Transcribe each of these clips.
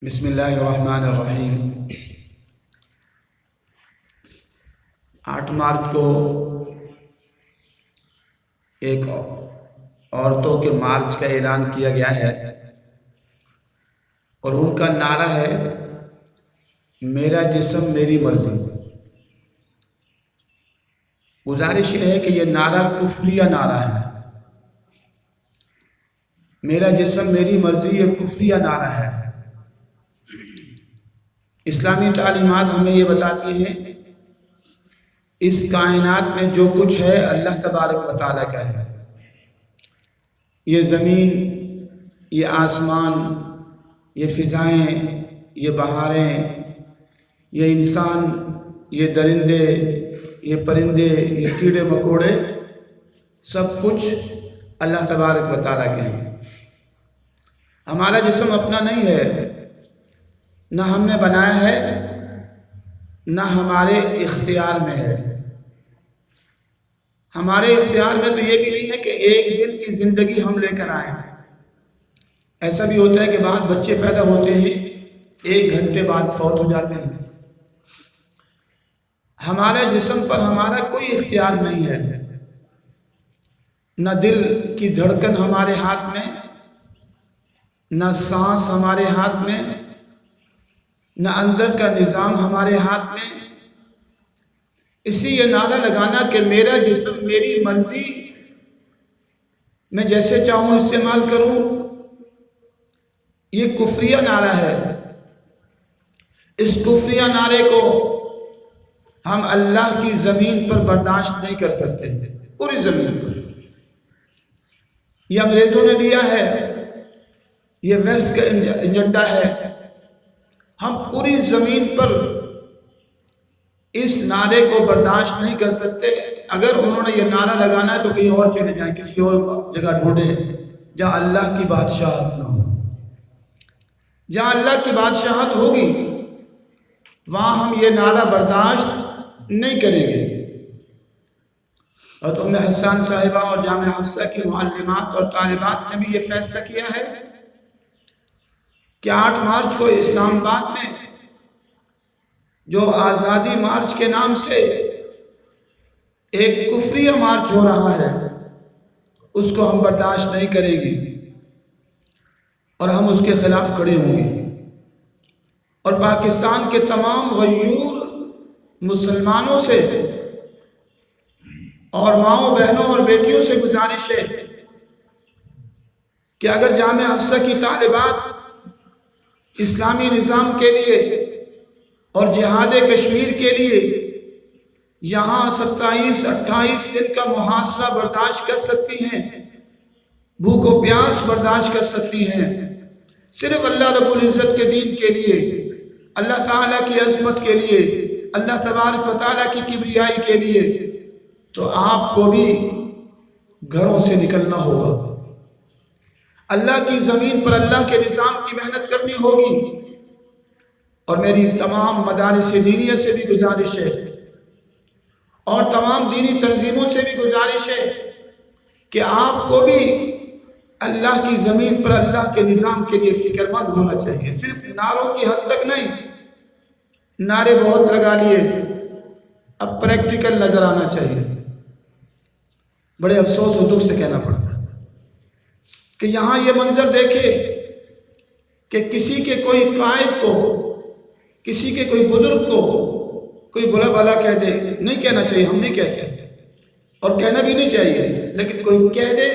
بسم اللہ الرحمن الرحیم۔ 8 مارچ کو ایک عورتوں کے مارچ کا اعلان کیا گیا ہے اور ان کا نعرہ ہے میرا جسم میری مرضی۔ گزارش یہ ہے کہ یہ نعرہ کفریہ نعرہ ہے۔ میرا جسم میری مرضی یہ کفریہ نعرہ ہے۔ اسلامی تعلیمات ہمیں یہ بتاتی ہیں اس کائنات میں جو کچھ ہے اللہ تبارک و تعالیٰ کا ہے۔ یہ زمین، یہ آسمان، یہ فضائیں، یہ بہاریں، یہ انسان، یہ درندے، یہ پرندے، یہ کیڑے مکوڑے، سب کچھ اللہ تبارک و تعالیٰ کے ہیں۔ ہمارا جسم اپنا نہیں ہے، نہ ہم نے بنایا ہے، نہ ہمارے اختیار میں ہے۔ ہمارے اختیار میں تو یہ بھی نہیں ہے کہ ایک دن کی زندگی ہم لے کر آئیں۔ ایسا بھی ہوتا ہے کہ بعض بچے پیدا ہوتے ہیں 1 گھنٹے بعد فوت ہو جاتے ہیں۔ ہمارے جسم پر ہمارا کوئی اختیار نہیں ہے، نہ دل کی دھڑکن ہمارے ہاتھ میں، نہ سانس ہمارے ہاتھ میں، نہ اندر کا نظام ہمارے ہاتھ میں۔ اسی یہ نعرہ لگانا کہ میرا جسم میری مرضی، میں جیسے چاہوں استعمال کروں، یہ کفریہ نعرہ ہے۔ اس کفریہ نعرے کو ہم اللہ کی زمین پر برداشت نہیں کر سکتے، پوری زمین پر۔ یہ انگریزوں نے دیا ہے، یہ ویسٹ کا ایجنڈا ہے۔ ہم پوری زمین پر اس نعرے کو برداشت نہیں کر سکتے۔ اگر انہوں نے یہ نعرہ لگانا ہے تو کہیں اور چلے جائیں، کسی اور جگہ ڈھونڈیں جہاں اللہ کی بادشاہت نہ ہو۔ جہاں اللہ کی بادشاہت ہوگی وہاں ہم یہ نعرہ برداشت نہیں کریں گے۔ اور ام حسان صاحبہ اور جامعہ حفظہ کی معلمات اور طالبات نے بھی یہ فیصلہ کیا ہے کہ 8 مارچ کو اسلام آباد میں جو آزادی مارچ کے نام سے ایک کفریہ مارچ ہو رہا ہے، اس کو ہم برداشت نہیں کریں گے اور ہم اس کے خلاف کھڑے ہوں گے۔ اور پاکستان کے تمام غیور مسلمانوں سے اور ماؤں بہنوں اور بیٹیوں سے گزارش ہے کہ اگر جامعہ حفظہ کی طالبات اسلامی نظام کے لیے اور جہاد کشمیر کے لیے یہاں 27-28 دن کا محاصرہ برداشت کر سکتی ہیں، بھوک و پیاس برداشت کر سکتی ہیں، صرف اللہ رب العزت کے دین کے لیے، اللہ تعالیٰ کی عظمت کے لیے، اللہ تبارک و تعالیٰ کی کبریائی کے لیے، تو آپ کو بھی گھروں سے نکلنا ہوگا۔ اللہ کی زمین پر اللہ کے نظام کی محنت کرنی ہوگی۔ اور میری تمام مدارس دینیہ سے بھی گزارش ہے اور تمام دینی تنظیموں سے بھی گزارش ہے کہ آپ کو بھی اللہ کی زمین پر اللہ کے نظام کے لیے فکر مند ہونا چاہیے۔ صرف نعروں کی حد تک نہیں، نعرے بہت لگا لیے، اب پریکٹیکل نظر آنا چاہیے۔ بڑے افسوس اور دکھ سے کہنا پڑتا ہے کہ یہاں یہ منظر دیکھے کہ کسی کے کوئی قائد کو، کسی کے کوئی بزرگ کو کوئی برا بھلا کہہ دے۔ نہیں کہنا چاہیے، ہم نہیں کہتے اور کہنا بھی نہیں چاہیے، لیکن کوئی کہہ دے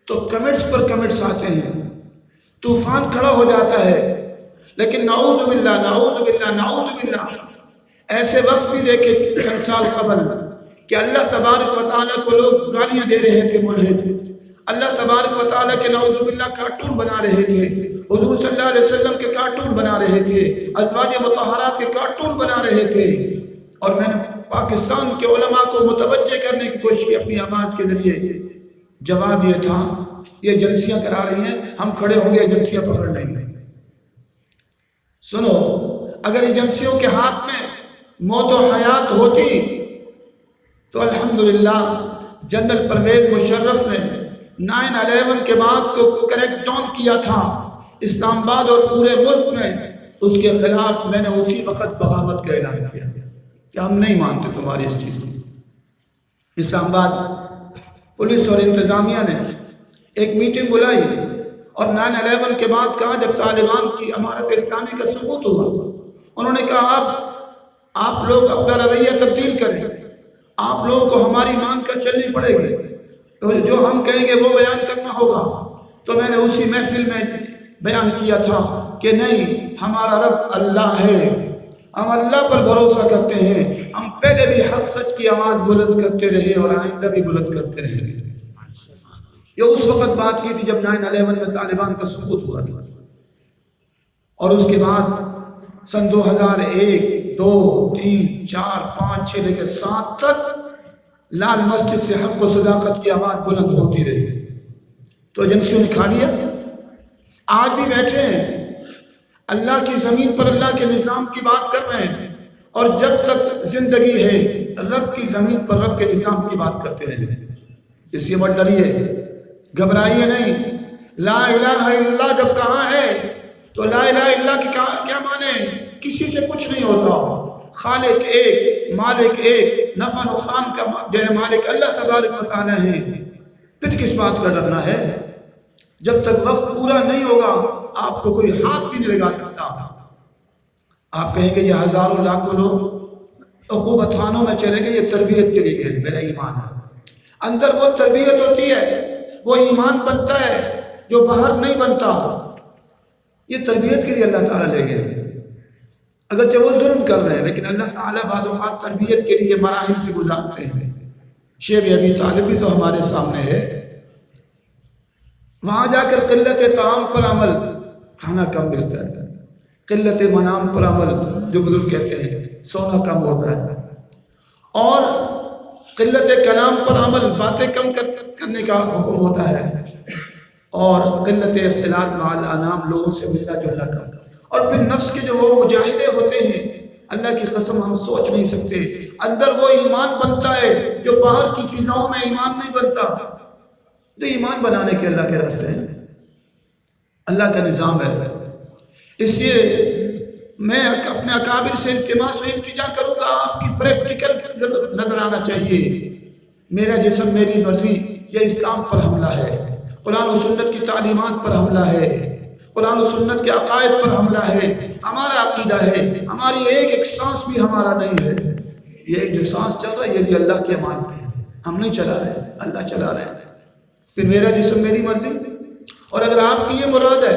تو کمنٹس پر کمنٹس آتے ہیں، طوفان کھڑا ہو جاتا ہے۔ لیکن نعوذ باللہ نعوذ باللہ نعوذ باللہ، ایسے وقت بھی دیکھے چند سال قبل کہ اللہ تبارک و تعالیٰ کو لوگ گالیاں دے رہے تھے ملحد، اللہ تبارک و تعالیٰ کے نعوذ باللہ کارٹون بنا رہے تھے، حضور صلی اللہ علیہ وسلم کے کارٹون بنا رہے تھے، ازواج مطہرات کے کارٹون بنا رہے تھے۔ اور میں نے پاکستان کے علماء کو متوجہ کرنے کی کوشش کی اپنی آواز کے ذریعے۔ جواب یہ تھا یہ ایجنسیاں کرا رہی ہیں، ہم کھڑے ہوں گے ایجنسیاں پکڑ لیں گے۔ سنو، اگر ایجنسیوں کے ہاتھ میں موت و حیات ہوتی تو الحمدللہ جنرل پرویز مشرف نے 9/11 کے بعد کو کریک ڈاؤن کیا تھا اسلام آباد اور پورے ملک میں اس کے خلاف میں نے اسی وقت بغاوت کا اعلان کیا کہ ہم نہیں مانتے تمہاری اس چیز کو۔ اسلام آباد پولیس اور انتظامیہ نے ایک میٹنگ بلائی اور 9/11 کے بعد کہا، جب طالبان کی امارت اسلامی کا سقوط ہوا، انہوں نے کہا آپ لوگ اپنا رویہ تبدیل کریں، آپ لوگوں کو ہماری مان کر چلنی پڑے گی، تو جو ہم کہیں گے وہ بیان کرنا ہوگا۔ تو میں نے اسی محفل میں بیان کیا تھا کہ نہیں، ہمارا رب اللہ ہے، ہم اللہ پر بھروسہ کرتے ہیں، ہم پہلے بھی حق سچ کی آواز بلند کرتے رہے اور آئندہ بھی بلند کرتے رہیں گے۔ یہ اس وقت بات کی تھی جب 9/11 میں طالبان کا سقوط ہوا تھا، اور اس کے بعد سن 2001، 2، 3، 4، 5، 6 لے کے 7 تک لال مسجد سے حق و صداقت کی آواز بلند ہوتی رہی۔ تو ایجنسیوں نے کھا لیا، آج بھی بیٹھے ہیں اللہ کی زمین پر اللہ کے نظام کی بات کر رہے ہیں، اور جب تک زندگی ہے رب کی زمین پر رب کے نظام کی بات کرتے رہیں۔ اس لیے مت ڈریے، گھبرائیے نہیں۔ لا الہ الا اللہ جب کہاں ہے تو لا الہ الا اللہ کی کیا معنی ہے؟ کسی سے کچھ نہیں ہوتا، خالق ایک، مالک ایک، نفع نقصان کا جو ہے مالک اللہ تبارک و تعالیٰ ہے۔ پھر کس بات کا ڈرنا ہے؟ جب تک وقت پورا نہیں ہوگا آپ کو کوئی ہاتھ بھی نہیں لگا سکتا۔ آپ کہیں گے یہ ہزاروں لاکھوں لوگ عقوبت خانوں میں چلے گئے، یہ تربیت کے لیے گئے، میرا ایمان ہے۔ اندر وہ تربیت ہوتی ہے، وہ ایمان بنتا ہے جو باہر نہیں بنتا۔ یہ تربیت کے لیے اللہ تعالیٰ لے گئے، اگرچہ وہ ظلم کر رہے ہیں، لیکن اللہ تعالیٰ بعض اوقات تربیت کے لیے مراحل سے گزارتے ہیں۔ شیب ابی طالب بھی تو ہمارے سامنے ہے، وہاں جا کر قلت طعام پر عمل، کھانا کم ملتا ہے، قلت منام پر عمل، جو بزرگ کہتے ہیں سونا کم ہوتا ہے، اور قلت کلام پر عمل، باتیں کم کرنے کا حکم ہوتا ہے، اور قلت اختلاط مع الانام، لوگوں سے ملنا جلنا کا، اور پھر نفس کے جو وہ مجاہدے ہوتے ہیں، اللہ کی قسم ہم سوچ نہیں سکتے۔ اندر وہ ایمان بنتا ہے جو باہر کی فضاؤں میں ایمان نہیں بنتا۔ تو ایمان بنانے کے اللہ کے راستے ہیں، اللہ کا نظام ہے۔ اس لیے میں اپنے اکابر سے التماس و التجا کروں گا، آپ کی پریکٹیکل نظر آنا چاہیے۔ میرا جسم میری مرضی یہ اسلام پر حملہ ہے، قرآن و سنت کی تعلیمات پر حملہ ہے، قرآن و سنت کے عقائد پر حملہ ہے، ہمارا عقیدہ ہے، ہماری ایک ایک سانس بھی ہمارا نہیں ہے۔ یہ ایک جو سانس چل رہا ہے یہ بھی اللہ کی امانت ہے، ہم نہیں چلا رہے، اللہ چلا رہے ہیں۔ پھر میرا جسم میری مرضی، اور اگر آپ کی یہ مراد ہے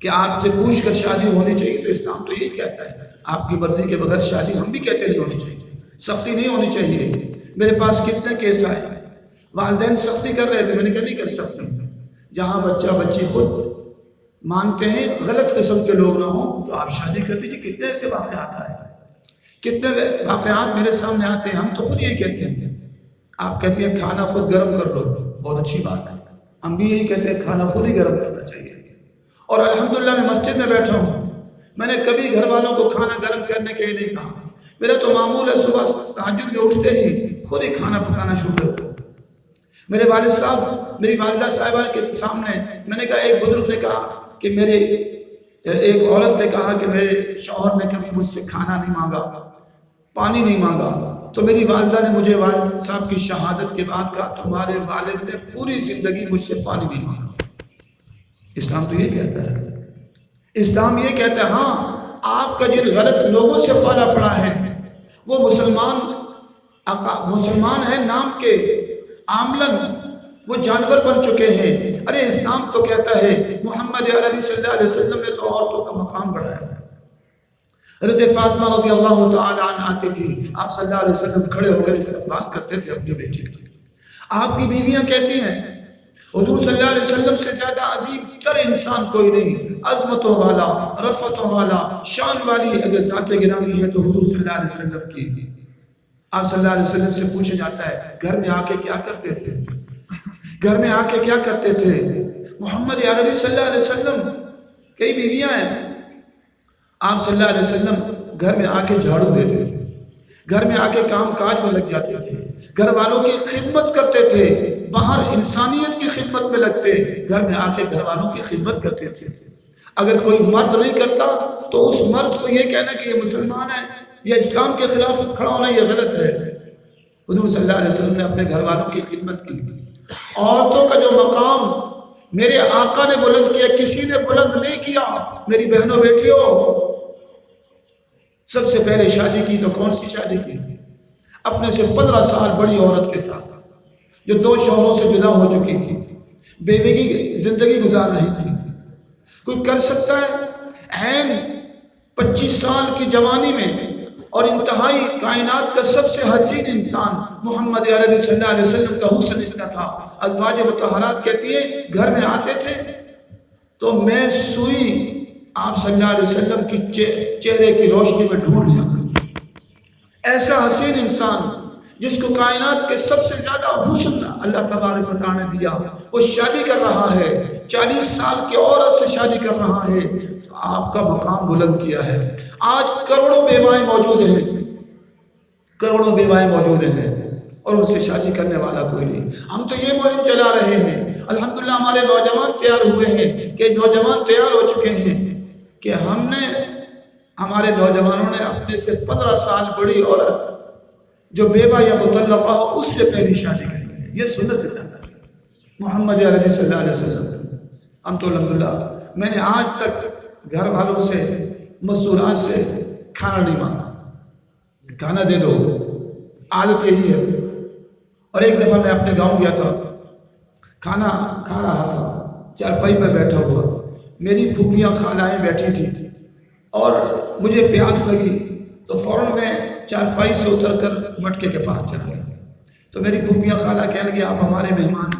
کہ آپ سے پوچھ کر شادی ہونی چاہیے تو اسلام تو یہی کہتا ہے آپ کی مرضی کے بغیر شادی، ہم بھی کہتے نہیں ہونی چاہیے، سختی نہیں ہونی چاہیے۔ میرے پاس کتنے کیس آئے، والدین سختی کر رہے تھے، میں نے کہا نہیں کر سکتی، جہاں بچہ بچی خود مانتے ہیں غلط قسم کے لوگ نہ ہوں تو آپ شادی کر دیجیے۔ کتنے ایسے واقعات آئے، کتنے واقعات میرے سامنے آتے ہیں، ہم تو خود یہی کہتے ہیں۔ آپ کہتے ہیں کھانا خود گرم کر لو، بہت اچھی بات ہے، ہم بھی یہی کہتے ہیں کھانا خود ہی گرم کرنا چاہیے۔ اور الحمدللہ میں مسجد میں بیٹھا ہوں، میں نے کبھی گھر والوں کو کھانا گرم کرنے کے لیے نہیں کہا، میرا تو معمول ہے صبح تہجد میں اٹھتے ہی خود ہی کھانا پکانا شروع کر دو۔ میرے والد صاحب میری والدہ صاحبہ کے سامنے میں نے کہا، ایک بزرگ نے کہا کہ ایک عورت نے کہا کہ میرے شوہر نے کبھی مجھ سے کھانا نہیں مانگا، پانی نہیں مانگا، تو میری والدہ نے مجھے والد صاحب کی شہادت کے بعد کہا تمہارے والد نے پوری زندگی مجھ سے پانی نہیں مانگا۔ اسلام تو یہ کہتا ہے، اسلام یہ کہتا ہے ہاں آپ کا جن غلط لوگوں سے پالا پڑا ہے وہ مسلمان ہیں نام کے، عاملاً وہ جانور بن چکے ہیں۔ ارے اسلام تو کہتا ہے، محمد عربی صلی اللہ علیہ وسلم نے تو عورتوں کا مقام بڑھایا ہے۔ حضرت فاطمہ رضی اللہ تعالی عنہ آتی تھی، آپ صلی اللہ علیہ وسلم کھڑے ہو کر استقبال کرتے تھے اپنی بیٹی کا۔ آپ کی بیویاں کہتی ہیں حضور صلی اللہ علیہ وسلم سے زیادہ عظیم تر انسان کوئی نہیں، عظمتوں والا، رفتوں والا، شان والی اگر ذات گرامی ہے تو حضور صلی اللہ علیہ وسلم کی۔ آپ صلی اللہ علیہ وسلم سے پوچھا جاتا ہے گھر میں آ کے کیا کرتے تھے، گھر میں آ کے کیا کرتے تھے؟ محمد عربی صلی اللہ علیہ وسلم کئی بیویاں ہیں، آپ صلی اللہ علیہ وسلم گھر میں آ کے جھاڑو دیتے تھے، گھر میں آ کے کام کاج میں لگ جاتے تھے، گھر والوں کی خدمت کرتے تھے، باہر انسانیت کی خدمت میں لگتے، گھر میں آ کے گھر والوں کی خدمت کرتے تھے۔ اگر کوئی مرد نہیں کرتا تو اس مرد کو یہ کہنا کہ یہ مسلمان ہے یا اسلام کے خلاف کھڑا ہونا یہ غلط ہے۔ حضور صلی اللہ علیہ وسلم نے اپنے گھر والوں کی خدمت کی۔ عورتوں کا جو مقام میرے آقا نے بلند کیا کسی نے بلند نہیں کیا۔ میری بہنوں بیٹیوں، سب سے پہلے شادی کی تو کون سی شادی کی؟ اپنے سے 15 سال بڑی عورت کے ساتھ جو 2 شوہروں سے جدا ہو چکی تھی، بیوی کی زندگی گزار رہی تھی۔ کوئی کر سکتا ہے عین 25 سال کی جوانی میں اور انتہائی کائنات کا سب سے حسین انسان محمد عربی صلی اللہ علیہ وسلم کا حسن اتنا تھا، ازواج مطہرات کہتی ہیں گھر میں آتے تھے تو میں سوئی آپ صلی اللہ علیہ وسلم کی چہرے کی روشنی میں ڈھونڈ لیا کرتا۔ ایسا حسین انسان جس کو کائنات کے سب سے زیادہ حسن اللہ تبارک و تعالیٰ نے دیا، وہ شادی کر رہا ہے، 40 سال کی عورت سے شادی کر رہا ہے، تو آپ کا مقام بلند کیا ہے۔ آج کروڑوں بیوائیں موجود ہیں، کروڑوں بیوائیں موجود ہیں اور ان سے شادی کرنے والا کوئی نہیں۔ ہم تو یہ مہم چلا رہے ہیں، الحمدللہ ہمارے نوجوان تیار ہوئے ہیں کہ نوجوان تیار ہو چکے ہیں کہ ہمارے نوجوانوں نے اپنے سے 15 سال بڑی عورت جو بیوہ یا مطلقہ ہو اس سے پہلی شادی کرنی ہے۔ یہ سنت ہے محمد عربی صلی اللہ علیہ وسلم۔ ہم تو الحمدللہ میں نے آج تک گھر والوں سے مستورات سے کھانا نہیں مانگا، کھانا دے دو، عادت یہی ہے۔ اور ایک دفعہ میں اپنے گاؤں گیا تھا، کھانا کھا رہا تھا، چارپائی پر بیٹھا ہوا، میری پھوپھیاں خالائیں بیٹھی تھی اور مجھے پیاس لگی تو فوراً میں چارپائی سے اتر کر مٹکے کے پاس چلا گیا۔ تو میری پھوپھیاں خالہ کہنے لگی آپ ہمارے مہمان،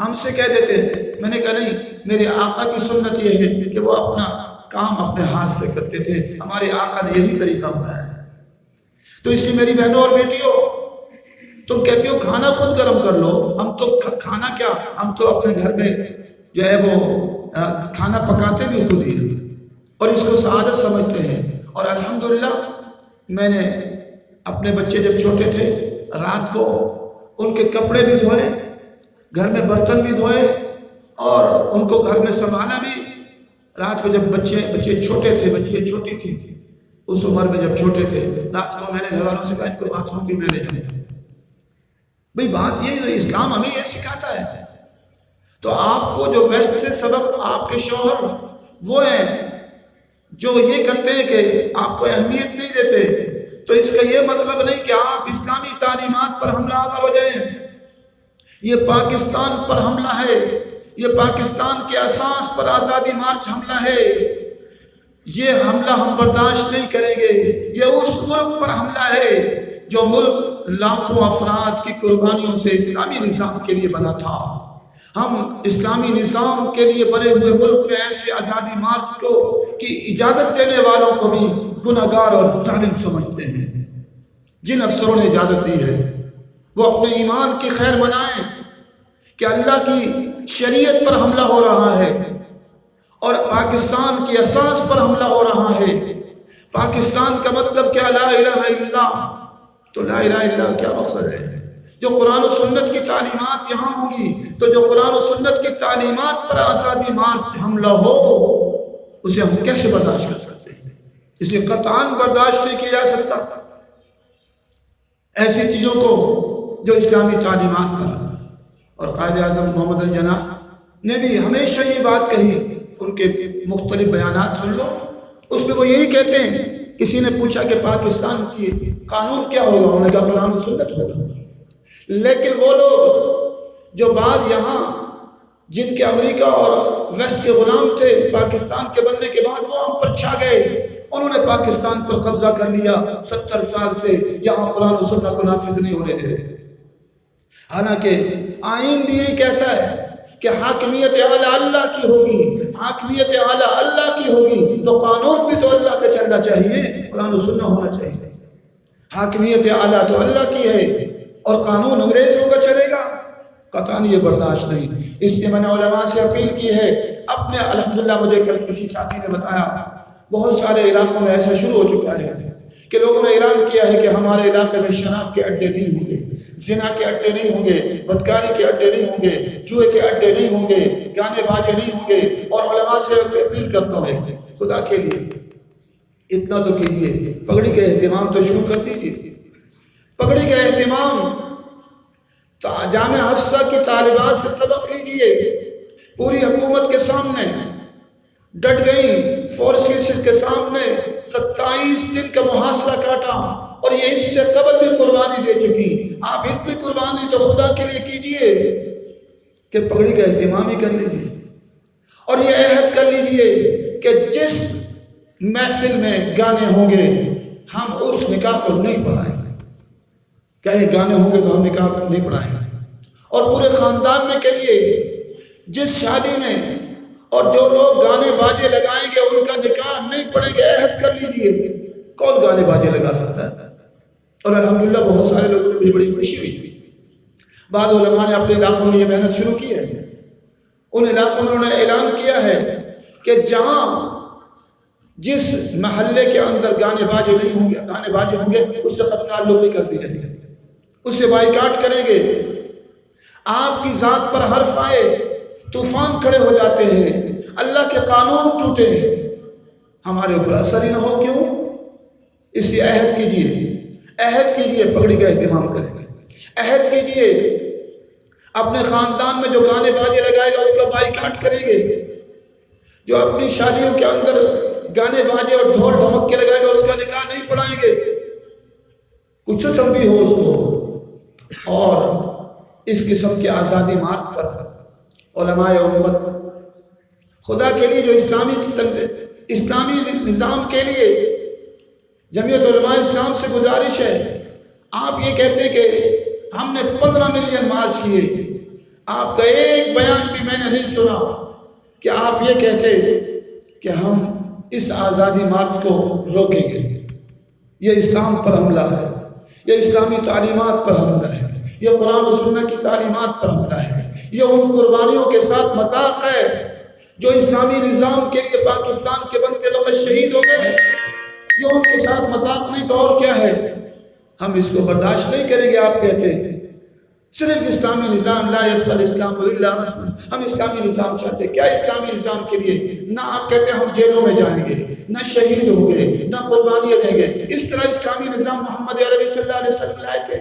ہم سے کہہ دیتے۔ میں نے کہا نہیں، میرے آقا کی سنت یہ ہے کہ وہ اپنا کام اپنے ہاتھ سے کرتے تھے، ہمارے آقا نے یہی طریقہ بتایا ہے۔ تو اس لیے میری بہنوں اور بیٹیوں، تم کہتی ہو کھانا خود گرم کر لو، ہم تو کھانا کیا، ہم تو اپنے گھر میں جو ہے وہ کھانا پکاتے بھی خود ہی ہیں اور اس کو سعادت سمجھتے ہیں۔ اور الحمدللہ میں نے اپنے بچے جب چھوٹے تھے رات کو ان کے کپڑے بھی دھوئے، گھر میں برتن بھی دھوئے اور ان کو گھر میں سنبھالا بھی۔ رات کو جب بچے چھوٹے تھے، بچے چھوٹی تھی، اس عمر میں جب چھوٹے تھے، رات کو میں نے گھر والوں سے کہا ان کو باتھ روم بھی میں لے جاؤں۔ بھئی بات یہ ہے، اسلام ہمیں یہ سکھاتا ہے۔ تو آپ کو جو ویسٹ سے سبق آپ کے شوہر وہ ہیں جو یہ کرتے ہیں کہ آپ کو اہمیت نہیں دیتے، تو اس کا یہ مطلب نہیں کہ آپ اسلامی تعلیمات پر حملہ آور ہو جائیں۔ یہ پاکستان پر حملہ ہے، یہ پاکستان کے اساس پر آزادی مارچ حملہ ہے، یہ حملہ ہم برداشت نہیں کریں گے۔ یہ اس ملک پر حملہ ہے جو ملک لاکھوں افراد کی قربانیوں سے اسلامی نظام کے لیے بنا تھا۔ ہم اسلامی نظام کے لیے بنے ہوئے ملک میں ایسے آزادی مارچ کو کی اجازت دینے والوں کو بھی گناہگار اور ظالم سمجھتے ہیں۔ جن افسروں نے اجازت دی ہے وہ اپنے ایمان کی خیر منائیں کہ اللہ کی شریعت پر حملہ ہو رہا ہے اور پاکستان کی اساس پر حملہ ہو رہا ہے۔ پاکستان کا مطلب کیا؟ لا الہ الا اللہ۔ تو لا الہ الا اللہ کیا مقصد ہے؟ جو قرآن و سنت کی تعلیمات یہاں ہوں گی تو جو قرآن و سنت کی تعلیمات پر آزادی مارچ حملہ ہو اسے ہم کیسے برداشت کر سکتے ہیں؟ اس لیے قطعاً برداشت نہیں کیا جا سکتا ایسی چیزوں کو جو اسلامی تعلیمات پر۔ اور قائد اعظم محمد جناح نے بھی ہمیشہ یہ بات کہی، ان کے مختلف بیانات سن لو، اس میں وہ یہی کہتے ہیں۔ کسی نے پوچھا کہ پاکستان کی قانون کیا ہوگا، انہوں نے کہا قرآن و سنت ہوگا۔ لیکن وہ لوگ جو بعض یہاں جن کے امریکہ اور ویسٹ کے غلام تھے پاکستان کے بننے کے بعد، وہ ہم پر چھا گئے، انہوں نے پاکستان پر قبضہ کر لیا، 70 سال سے یہاں قرآن و سنت کو نافذ نہیں ہونے دے رہے۔ حالانکہ آئین بھی یہی کہتا ہے کہ حاکمیت اعلیٰ اللہ کی ہوگی، حاکمیت اعلیٰ اللہ کی ہوگی تو قانون بھی تو اللہ کا چلنا چاہیے، قرآن و سنت ہونا چاہیے۔ حاکمیت اعلیٰ تو اللہ کی ہے اور قانون انگریزوں کا چلے گا، قطعاً یہ برداشت نہیں۔ اس سے میں نے علماء سے اپیل کی ہے اپنے، الحمدللہ مجھے کل کسی ساتھی نے بتایا بہت سارے علاقوں میں ایسا شروع ہو چکا ہے کہ لوگوں نے اعلان کیا ہے کہ ہمارے علاقے میں شراب کے اڈے نہیں ہوں گے، زنا کے اڈے نہیں ہوں گے، بدکاری کے اڈے نہیں ہوں گے، جوئے کے اڈے نہیں ہوں گے، گانے باجے نہیں ہوں گے، اور علماء سے اپیل کرتا ہوں خدا کے لیے اتنا تو کیجئے، پگڑی کا اہتمام تو شروع کر دیجئے، پگڑی کا اہتمام جامعہ حفظہ کی طالبات سے سبق لیجئے، پوری حکومت کے سامنے ڈٹ گئی، فورسز کے سامنے 27 دن کا محاصرہ کاٹا، اور یہ اس سے قبل بھی قربانی دے چکی، آپ اتنی قربانی تو خدا کے لیے کیجئے کہ پگڑی کا اہتمام ہی کر لیجئے، اور یہ عہد کر لیجئے کہ جس محفل میں گانے ہوں گے ہم اس نکاح کو نہیں پڑھائیں گے، کہیں گانے ہوں گے تو ہم نکاح کو نہیں پڑھائیں گے، اور پورے خاندان میں کہیے جس شادی میں اور جو لوگ گانے باجے لگائیں گے ان کا نکاح نہیں پڑے گا، عہد کر لیجئے۔ کون گانے باجے لگا سکتا ہے؟ اور الحمدللہ بہت سارے لوگوں کو بڑی خوشی ہوئی، بعض علماء نے اپنے علاقوں میں یہ محنت شروع کی ہے، ان علاقوں میں انہوں نے اعلان کیا ہے کہ جہاں جس محلے کے اندر گانے باجے نہیں ہوں گے، گانے باجے ہوں گے، اس سے خط تعلق نہیں کر دی جائے گی، اس سے بائیکاٹ کریں گے، آپ کی ذات پر حرف آئے طوفان کھڑے ہو جاتے ہیں، اللہ کے قانون ٹوٹے، ہمارے اوپر اثر ہی نہ ہو، کیوں؟ اس لیے عہد کیجئے پگڑی کا اہتمام کریں گے، عہد کیجئے اپنے خاندان میں جو گانے باجے لگائے گا اس کا بائیکاٹ کریں گے، جو اپنی شادیوں کے اندر گانے باجے اور ڈھول ڈھمک کے لگائے گا اس کا نکاح نہیں پڑھائیں گے، کچھ تو تنبیہ ہو اس کو۔ اور اس قسم کے آزادی مارگ پر علماء امت خدا کے لیے جو اسلامی نظام کے لیے جمعیت علماء اسلام سے گزارش ہے، آپ یہ کہتے کہ ہم نے 15 ملین مارچ کیے، آپ کا ایک بیان بھی میں نے نہیں سنا کہ آپ یہ کہتے کہ ہم اس آزادی مارچ کو روکیں گے۔ یہ اسلام پر حملہ ہے، یہ اسلامی تعلیمات پر حملہ ہے، یہ قرآن و سنت کی تعلیمات پر حملہ ہے، یہ ان قربانیوں کے ساتھ مذاق ہے جو اسلامی نظام کے لیے پاکستان کے بنتے وقت شہید ہو گئے، یہ ان کے ساتھ مذاق نہیں تو اور کیا ہے؟ ہم اس کو برداشت نہیں کریں گے۔ آپ کہتے ہیں صرف اسلامی نظام، لا یبقى الاسلام الا رسما، ہم اسلامی نظام چاہتے ہیں، کیا اسلامی نظام کے لیے؟ نہ آپ کہتے ہیں ہم جیلوں میں جائیں گے، نہ شہید ہوں گے، نہ قربانیاں دیں گے۔ اس طرح اسلامی نظام محمد عربی صلی اللہ علیہ وسلم لائے تھے،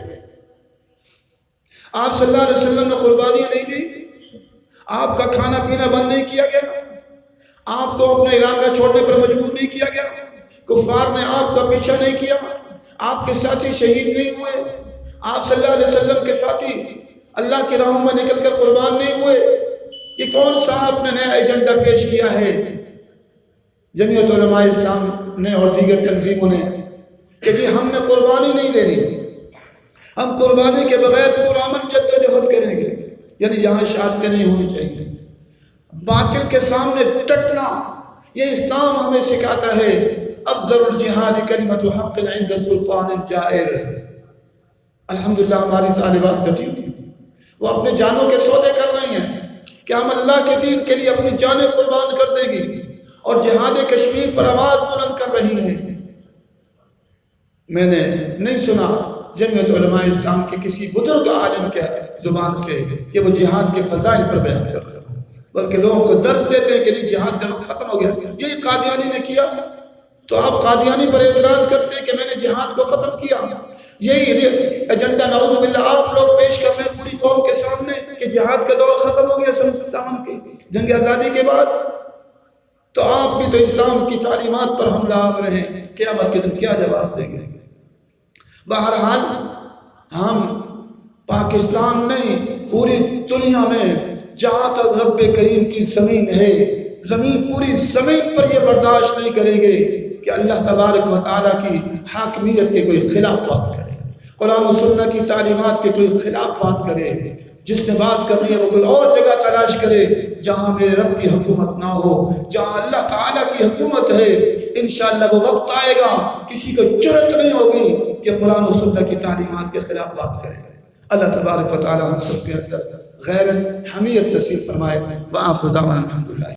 آپ صلی اللہ علیہ وسلم نے قربانیاں نہیں دی، آپ کا کھانا پینا بند نہیں کیا گیا، آپ کو اپنا علاقہ چھوڑنے پر مجبور نہیں کیا گیا، کفار نے آپ کا پیچھا نہیں کیا، آپ کے ساتھی شہید نہیں ہوئے، آپ صلی اللہ علیہ وسلم کے ساتھی اللہ کی راہوں میں نکل کر قربان نہیں ہوئے۔ یہ کون سا آپ نے نیا ایجنڈا پیش کیا ہے جمعیت علماء اسلام نے اور دیگر تنظیموں نے کہ جی ہم نے قربانی نہیں دینی، ہم قربانی کے بغیر پرامن جدوجہد کریں گے، یعنی یہاں شہادتیں نہیں ہونی چاہیے، باطل کے سامنے ڈٹنا، یہ اسلام ہمیں سکھاتا ہے۔ افضل الجہاد کلمۃ حق عند سلطان جائر۔ الحمدللہ ہماری طالبات ڈٹی ہوئی، وہ اپنے جانوں کے سودے کر رہی ہیں کہ ہم اللہ کے دین کے لیے اپنی جانیں قربان کر دیں گی، اور جہاد کشمیر پر آواز بلند کر رہی ہیں۔ میں نے نہیں سنا جمعیت علماء اسلام کے کسی بزرگ عالم کے زبان سے کہ وہ جہاد کے فضائل پر بیان کر رہے ہیں، بلکہ لوگوں کو درس دیتے ہیں کہ نہیں جہاد کا وقت ختم ہو گیا۔ یہی قادیانی نے کیا، تو آپ قادیانی پر اعتراض کرتے ہیں کہ میں نے جہاد کو ختم کیا۔ یہی ایجنڈا نعوذ باللہ آپ لوگ پیش کر رہے ہیں پوری قوم کے سامنے کہ جہاد کا دور ختم ہو گیا 57 کی جنگ آزادی کے بعد، تو آپ بھی تو اسلام کی تعلیمات پر حملہ آور ہیں، قیامت کے دن کیا جواب دیں گے؟ بہرحال ہم پاکستان نہیں، پوری دنیا میں جہاں تک رب کریم کی زمین ہے، پوری زمین پر یہ برداشت نہیں کریں گے کہ اللہ تبارک و تعالیٰ کی حاکمیت کے کوئی خلاف بات کرے، قرآن و سنت کی تعلیمات کے کوئی خلاف بات کرے۔ جس نے بات کرنی ہے وہ کوئی اور جگہ تلاش کرے جہاں میرے رب کی حکومت نہ ہو، جہاں اللہ تعالیٰ کی حکومت ہے۔ انشاءاللہ وہ وقت آئے گا کسی کو جرأت نہیں ہوگی کہ قرآن و سنت کی تعلیمات کے خلاف بات کرے۔ اللہ تبارک و تعالیٰ ہم سب کے اندر غیرت، حمیت نصیب فرمائے۔ وآخر دعوانا الحمدللہ۔